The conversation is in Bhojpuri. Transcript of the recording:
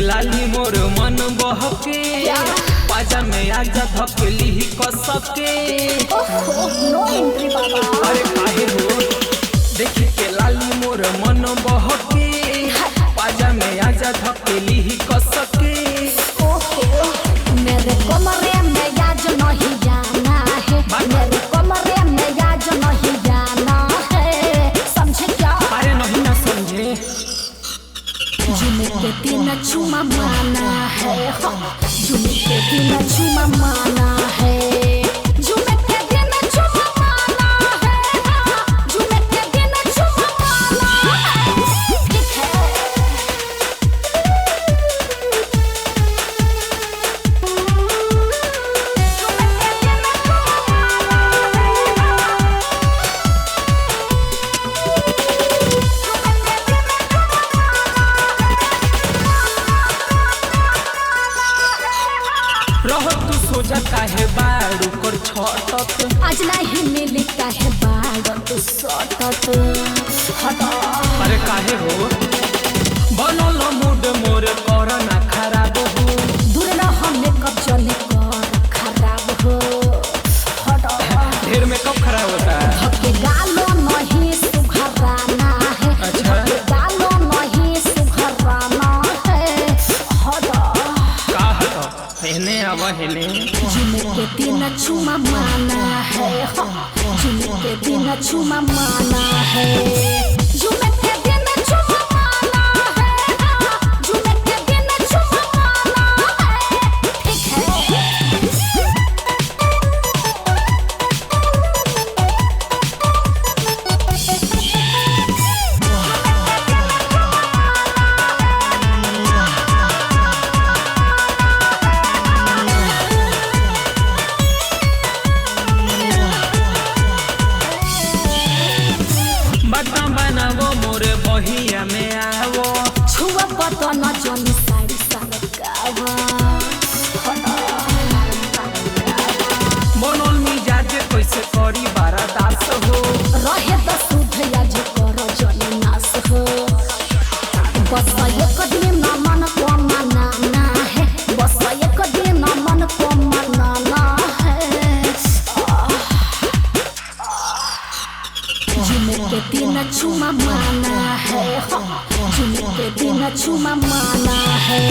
लाली मोर मन बहके पाजा में आजा धकेली कसके। नो एंट्री बाबा। अरे काहे हो देख के लाली मोर मन बहके पाजा में आजा धकेली कसके। मेरे कमरे में आज नहीं जाना है, मेरे कमरे में आज नहीं जाना है, समझे क्या? अरे नहीं ना समझे। जुमे के दिन चुमा माना है, जुमे के दिन चुमा माना है, जुमे के दिन चुमा माना है, जुमे के दिन चुमा माना है। ठीक है। रहो तू सोचा काहे बाड़ू कर छटत। आज नहीं मिली काहे बाड़ तू सटत हटा। अरे काहे हो बनल मूड मोर कर ना खराब हो। दूर रह मेकअप चले कर खराब हो हटा। ढेर मेकअप खराब होता है। धक्के गालो नहीं सुघराना है, अच्छा। धक्के गालो नहीं सुघराना है हटा। का हटो हेने आव हेने। जुमे के दिन चुमा माना है, जुमे के दिन चुमा माना है, जुमे के दिन चुमा माना है, जुमे के दिन चुमा माना है। ठीक है। बटा बनावो मोरे बहिया में आवो। छुआ बतन जनी साड़ी सरकावा बनल मिजाज कैसे करी बारादास हो। रहे त सुध आज कर जनी नास हो। बस एक दिन मन को मनाना है, बस एक दिन मन को मनाना है। जुमे के दिन चुमा माना है, जुमे के दिन चुमा माना है।